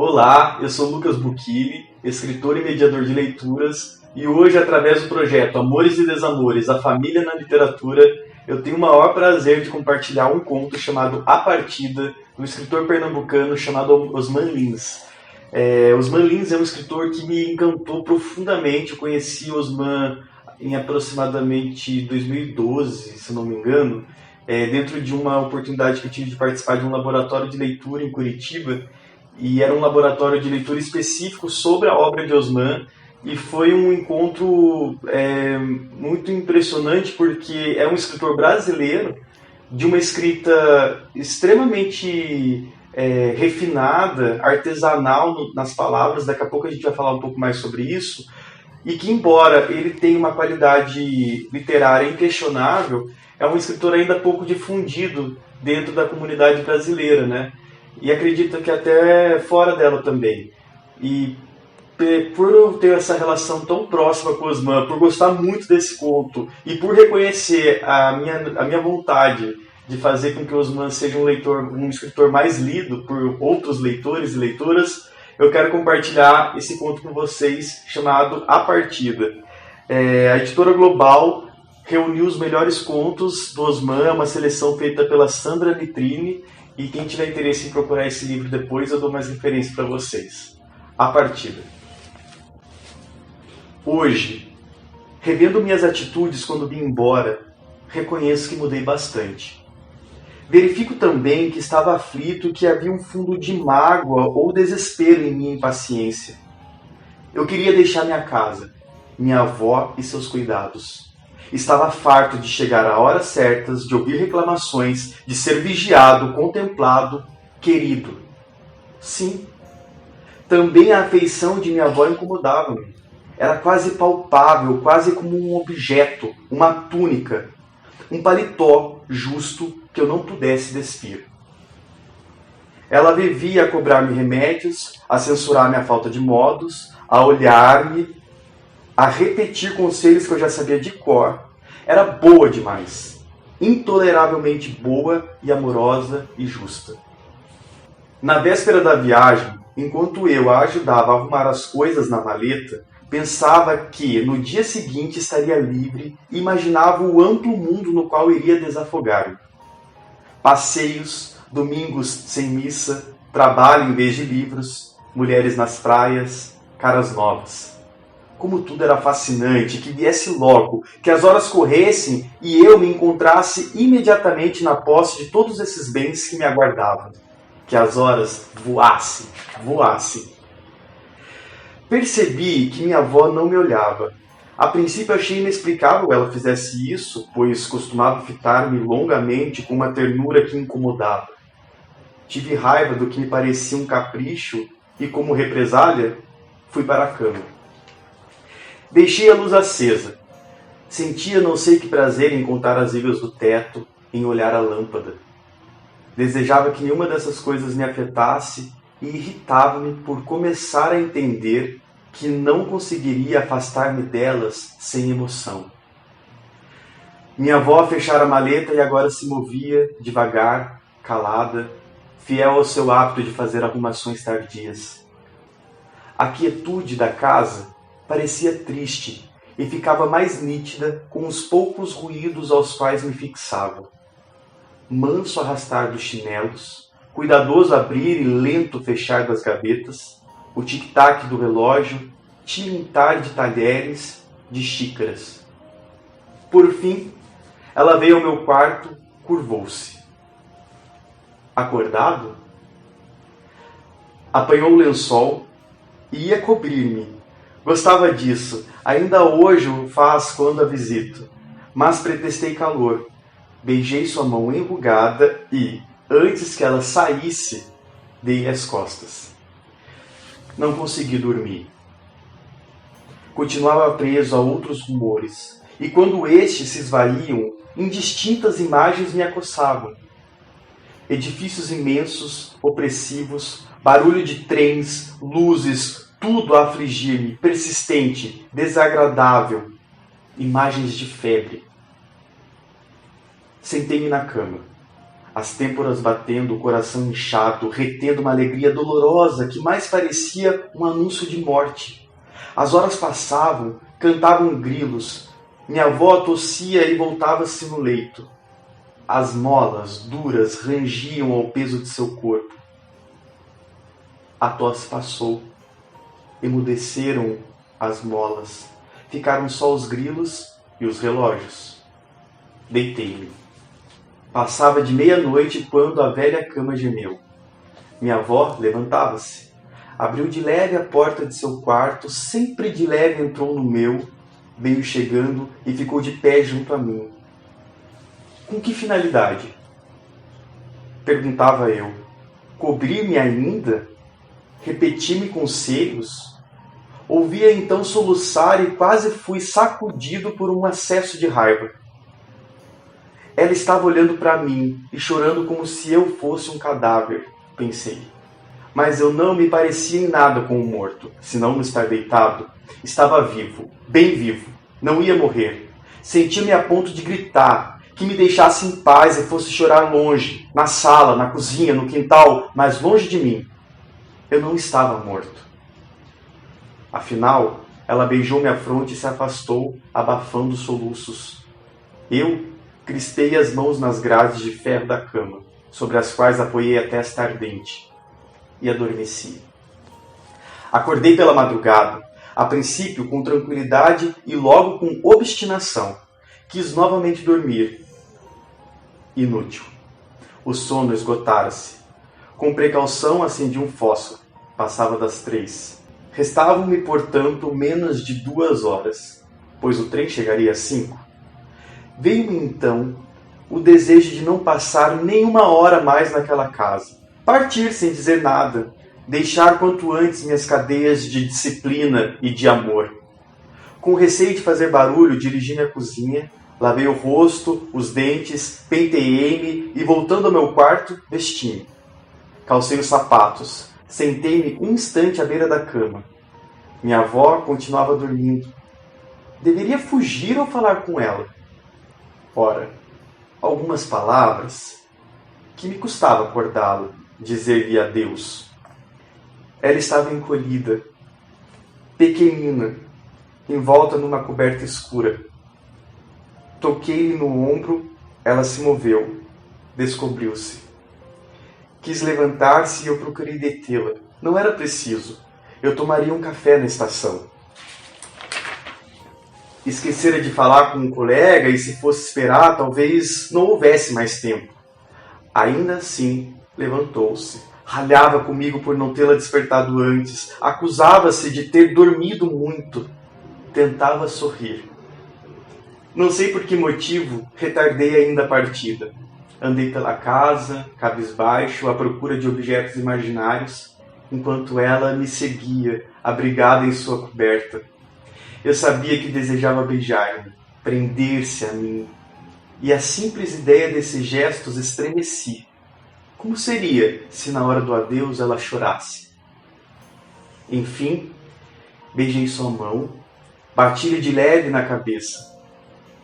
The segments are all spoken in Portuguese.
Olá, eu sou Lucas Buchili, escritor e mediador de leituras, e hoje, através do projeto Amores e Desamores, a Família na Literatura, eu tenho o maior prazer de compartilhar um conto chamado A Partida, do escritor pernambucano chamado Osman Lins. Osman Lins é um escritor que me encantou profundamente. Eu conheci Osman em aproximadamente 2012, se não me engano, dentro de uma oportunidade que eu tive de participar de um laboratório de leitura em Curitiba, e era um laboratório de leitura específico sobre a obra de Osman, e foi um encontro muito impressionante, porque é um escritor brasileiro de uma escrita extremamente refinada, artesanal nas palavras. Daqui a pouco a gente vai falar um pouco mais sobre isso, e que, embora ele tenha uma qualidade literária inquestionável, é um escritor ainda pouco difundido dentro da comunidade brasileira, né? E acredito que até fora dela também. E por eu ter essa relação tão próxima com Osman, por gostar muito desse conto e por reconhecer a minha vontade de fazer com que Osman seja um escritor mais lido por outros leitores e leitoras, eu quero compartilhar esse conto com vocês, chamado A Partida. A editora Global reuniu os melhores contos do Osman, uma seleção feita pela Sandra Nitrini, e quem tiver interesse em procurar esse livro depois, eu dou mais referência para vocês. A Partida. Hoje, revendo minhas atitudes quando vim embora, reconheço que mudei bastante. Verifico também que estava aflito e que havia um fundo de mágoa ou desespero em minha impaciência. Eu queria deixar minha casa, minha avó e seus cuidados. Estava farto de chegar a horas certas, de ouvir reclamações, de ser vigiado, contemplado, querido. Sim, também a afeição de minha avó incomodava-me. Era quase palpável, quase como um objeto, uma túnica, um paletó justo que eu não pudesse despir. Ela vivia a cobrar-me remédios, a censurar minha falta de modos, a olhar-me, a repetir conselhos que eu já sabia de cor. Era boa demais, intoleravelmente boa e amorosa e justa. Na véspera da viagem, enquanto eu a ajudava a arrumar as coisas na maleta, pensava que no dia seguinte estaria livre e imaginava o amplo mundo no qual iria desafogar-me. Passeios, domingos sem missa, trabalho em vez de livros, mulheres nas praias, caras novas. Como tudo era fascinante, que viesse logo, que as horas corressem e eu me encontrasse imediatamente na posse de todos esses bens que me aguardavam. Que as horas voassem. Percebi que minha avó não me olhava. A princípio achei inexplicável ela fizesse isso, pois costumava fitar-me longamente com uma ternura que incomodava. Tive raiva do que me parecia um capricho e, como represália, fui para a cama. Deixei a luz acesa. Sentia não sei que prazer em contar as vigas do teto, em olhar a lâmpada. Desejava que nenhuma dessas coisas me afetasse e irritava-me por começar a entender que não conseguiria afastar-me delas sem emoção. Minha avó fechara a maleta e agora se movia, devagar, calada, fiel ao seu hábito de fazer arrumações tardias. A quietude da casa parecia triste e ficava mais nítida com os poucos ruídos aos quais me fixava. Manso arrastar dos chinelos, cuidadoso abrir e lento fechar das gavetas, o tic-tac do relógio, tilintar de talheres, de xícaras. Por fim, ela veio ao meu quarto, curvou-se. Acordado? Apanhou o lençol e ia cobrir-me. Gostava disso, ainda hoje o faz quando a visito, mas pretextei calor. Beijei sua mão enrugada e, antes que ela saísse, dei as costas. Não consegui dormir. Continuava preso a outros rumores, e quando estes se esvaíam, indistintas imagens me acossavam. Edifícios imensos, opressivos, barulho de trens, luzes, tudo a afligir-me, persistente, desagradável. Imagens de febre. Sentei-me na cama. as têmporas batendo, o coração inchado, retendo uma alegria dolorosa que mais parecia um anúncio de morte. As horas passavam, cantavam grilos. Minha avó tossia e voltava-se no leito. As molas, duras, rangiam ao peso de seu corpo. A tosse passou. Emudeceram as molas. Ficaram só os grilos e os relógios. Deitei-me. Passava de meia-noite quando a velha cama gemeu. Minha avó levantava-se. Abriu de leve a porta de seu quarto, sempre de leve entrou no meu, veio chegando e ficou de pé junto a mim. Com que finalidade? Perguntava eu. Cobrir-me ainda? Repetir-me conselhos? Ouvia então soluçar e quase fui sacudido por um acesso de raiva. Ela estava olhando para mim e chorando como se eu fosse um cadáver, pensei. Mas eu não me parecia em nada com um morto, senão não estar deitado. Estava vivo, bem vivo, não ia morrer. Senti-me a ponto de gritar, que me deixasse em paz e fosse chorar longe, na sala, na cozinha, no quintal, mas longe de mim. Eu não estava morto. Afinal, ela beijou minha fronte e se afastou, abafando os soluços. Eu crispei as mãos nas grades de ferro da cama, sobre as quais apoiei a testa ardente, e adormeci. Acordei pela madrugada, a princípio com tranquilidade e logo com obstinação. Quis novamente dormir. Inútil. O sono esgotara-se. Com precaução acendi um fósforo. Passava das 3. Restavam-me, portanto, menos de 2 horas, pois o trem chegaria às 5. Veio-me então o desejo de não passar nem uma hora mais naquela casa. Partir sem dizer nada, deixar quanto antes minhas cadeias de disciplina e de amor. Com receio de fazer barulho, dirigi-me à cozinha, lavei o rosto, os dentes, penteei-me e, voltando ao meu quarto, vesti-me. Calcei os sapatos, sentei-me um instante à beira da cama. Minha avó continuava dormindo. Deveria fugir ou falar com ela? Ora, algumas palavras que me custava acordá-la, dizer-lhe adeus. Ela estava encolhida, pequenina, envolta numa coberta escura. Toquei-lhe no ombro, ela se moveu, descobriu-se. Quis levantar-se e eu procurei detê-la. Não era preciso. Eu tomaria um café na estação. Esquecera de falar com um colega e se fosse esperar, talvez não houvesse mais tempo. Ainda assim, levantou-se. Ralhava comigo por não tê-la despertado antes. Acusava-se de ter dormido muito. Tentava sorrir. Não sei por que motivo, retardei ainda a partida. Andei pela casa, cabisbaixo, à procura de objetos imaginários, enquanto ela me seguia, abrigada em sua coberta. Eu sabia que desejava beijar-me, prender-se a mim, e a simples ideia desses gestos estremeci. Como seria se na hora do adeus ela chorasse? Enfim, beijei sua mão, bati-lhe de leve na cabeça.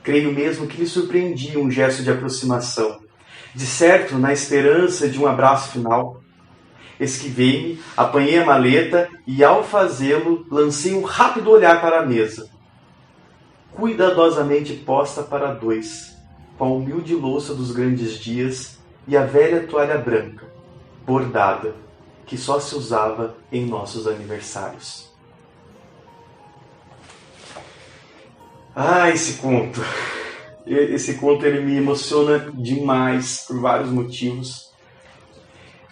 Creio mesmo que lhe surpreendia um gesto de aproximação, de certo na esperança de um abraço final. Esquivei-me, apanhei a maleta e, ao fazê-lo, lancei um rápido olhar para a mesa. Cuidadosamente posta para 2, com a humilde louça dos grandes dias e a velha toalha branca, bordada, que só se usava em nossos aniversários. Esse conto! Esse conto ele me emociona demais por vários motivos.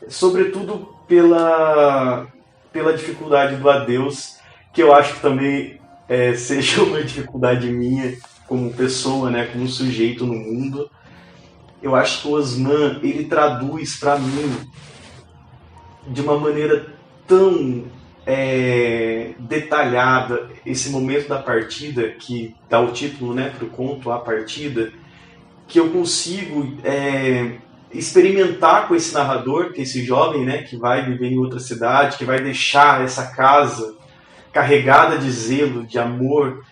Sobretudo pela dificuldade do adeus, que eu acho que também seja uma dificuldade minha como pessoa, né, como sujeito no mundo. Eu acho que o Osman, ele traduz para mim de uma maneira tão detalhada esse momento da partida, que dá o título, né, para o conto A Partida, que eu consigo experimentar com esse narrador, que é esse jovem, né, que vai viver em outra cidade, que vai deixar essa casa carregada de zelo, de amor,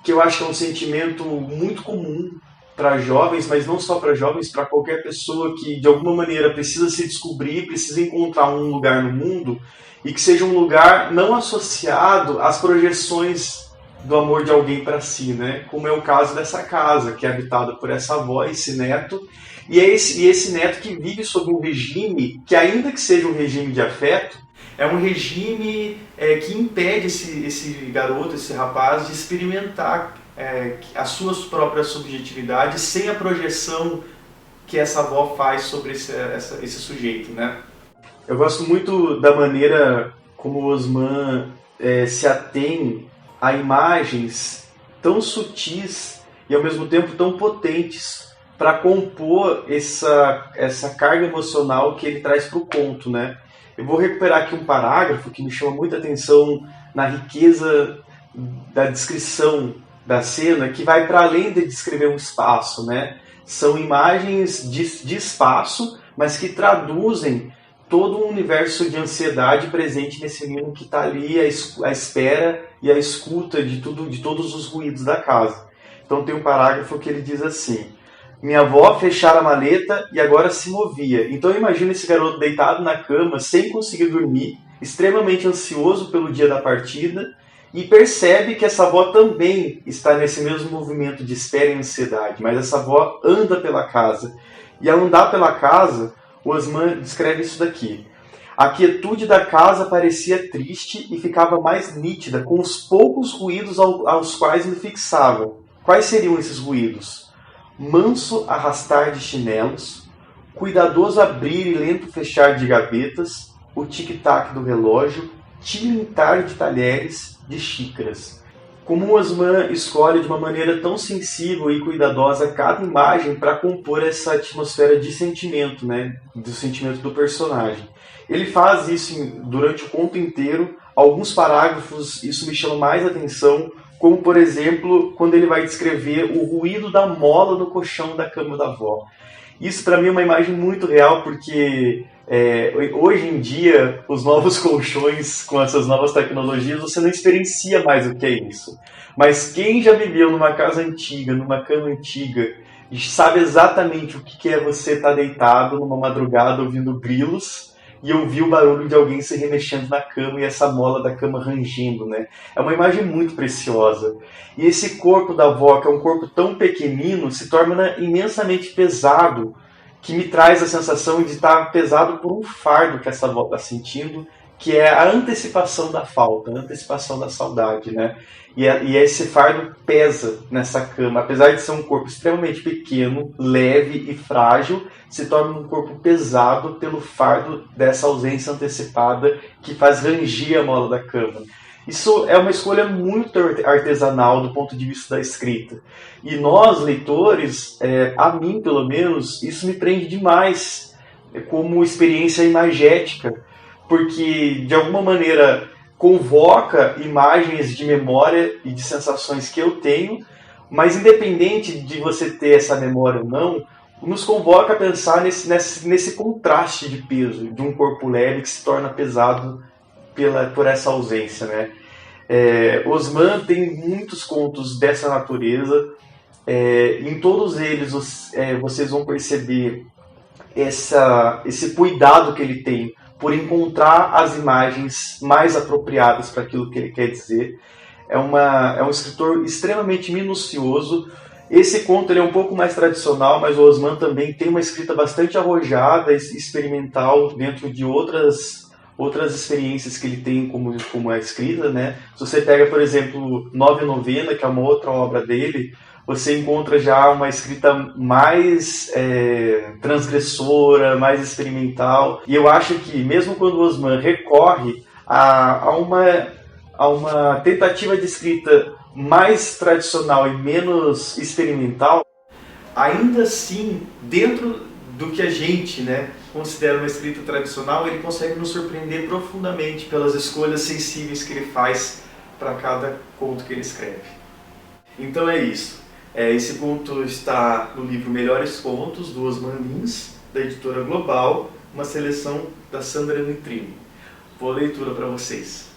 que eu acho que é um sentimento muito comum para jovens, mas não só para jovens, para qualquer pessoa que de alguma maneira precisa se descobrir, precisa encontrar um lugar no mundo e que seja um lugar não associado às projeções do amor de alguém para si, né? Como é o caso dessa casa, que é habitada por essa avó e esse neto, e esse neto que vive sob um regime que, ainda que seja um regime de afeto, é um regime que impede esse garoto, esse rapaz, de experimentar as suas próprias subjetividades sem a projeção que essa avó faz sobre esse sujeito, né? Eu gosto muito da maneira como o Osman se atém a imagens tão sutis e ao mesmo tempo tão potentes para compor essa carga emocional que ele traz para o conto, né? Eu vou recuperar aqui um parágrafo que me chama muita atenção na riqueza da descrição da cena, que vai para além de descrever um espaço, né? São imagens de espaço, mas que traduzem todo um universo de ansiedade presente nesse menino que está ali à espera e à escuta de todos os ruídos da casa. Então tem um parágrafo que ele diz assim: minha avó fechara a maleta e agora se movia. Então eu imagino esse garoto deitado na cama, sem conseguir dormir, extremamente ansioso pelo dia da partida, e percebe que essa avó também está nesse mesmo movimento de espera e ansiedade, mas essa avó anda pela casa. E ao andar pela casa, o Osman descreve isso daqui: a quietude da casa parecia triste e ficava mais nítida com os poucos ruídos aos quais me fixava. Quais seriam esses ruídos? Manso arrastar de chinelos, cuidadoso abrir e lento fechar de gavetas, o tic-tac do relógio, tilintar de talheres, de xícaras. Como o Osman escolhe de uma maneira tão sensível e cuidadosa cada imagem para compor essa atmosfera de sentimento, né? Do sentimento do personagem. Ele faz isso durante o conto inteiro. Alguns parágrafos isso me chama mais atenção, como por exemplo, quando ele vai descrever o ruído da mola no colchão da cama da avó. Isso para mim é uma imagem muito real, porque hoje em dia, os novos colchões com essas novas tecnologias, você não experiencia mais o que é isso. Mas quem já viveu numa casa antiga, numa cama antiga, sabe exatamente o que é você estar deitado numa madrugada ouvindo grilos e ouvir o barulho de alguém se remexendo na cama e essa mola da cama rangendo, né? É uma imagem muito preciosa. E esse corpo da avó, que é um corpo tão pequenino, se torna imensamente pesado, que me traz a sensação de estar pesado por um fardo que essa avó está sentindo, que é a antecipação da falta, a antecipação da saudade, né? E esse fardo pesa nessa cama. Apesar de ser um corpo extremamente pequeno, leve e frágil, se torna um corpo pesado pelo fardo dessa ausência antecipada que faz rangir a mola da cama. Isso é uma escolha muito artesanal do ponto de vista da escrita. E nós, leitores, a mim pelo menos, isso me prende demais como experiência imagética, porque de alguma maneira convoca imagens de memória e de sensações que eu tenho, mas independente de você ter essa memória ou não, nos convoca a pensar nesse contraste de peso, de um corpo leve que se torna pesado por essa ausência, né? Osman tem muitos contos dessa natureza. Em todos eles vocês vão perceber esse cuidado que ele tem por encontrar as imagens mais apropriadas para aquilo que ele quer dizer. É um escritor extremamente minucioso. Esse conto ele é um pouco mais tradicional, mas o Osman também tem uma escrita bastante arrojada e experimental dentro de outras experiências que ele tem como a escrita, né? Se você pega, por exemplo, Nove Novena, que é uma outra obra dele, você encontra já uma escrita mais transgressora, mais experimental. E eu acho que, mesmo quando o Osman recorre a uma tentativa de escrita mais tradicional e menos experimental, ainda assim, dentro do que a gente, né, considera uma escrita tradicional, ele consegue nos surpreender profundamente pelas escolhas sensíveis que ele faz para cada conto que ele escreve. Então é isso. Esse conto está no livro Melhores Contos, do Osman Lins, da editora Global, uma seleção da Sandra Nitrino. Boa leitura para vocês.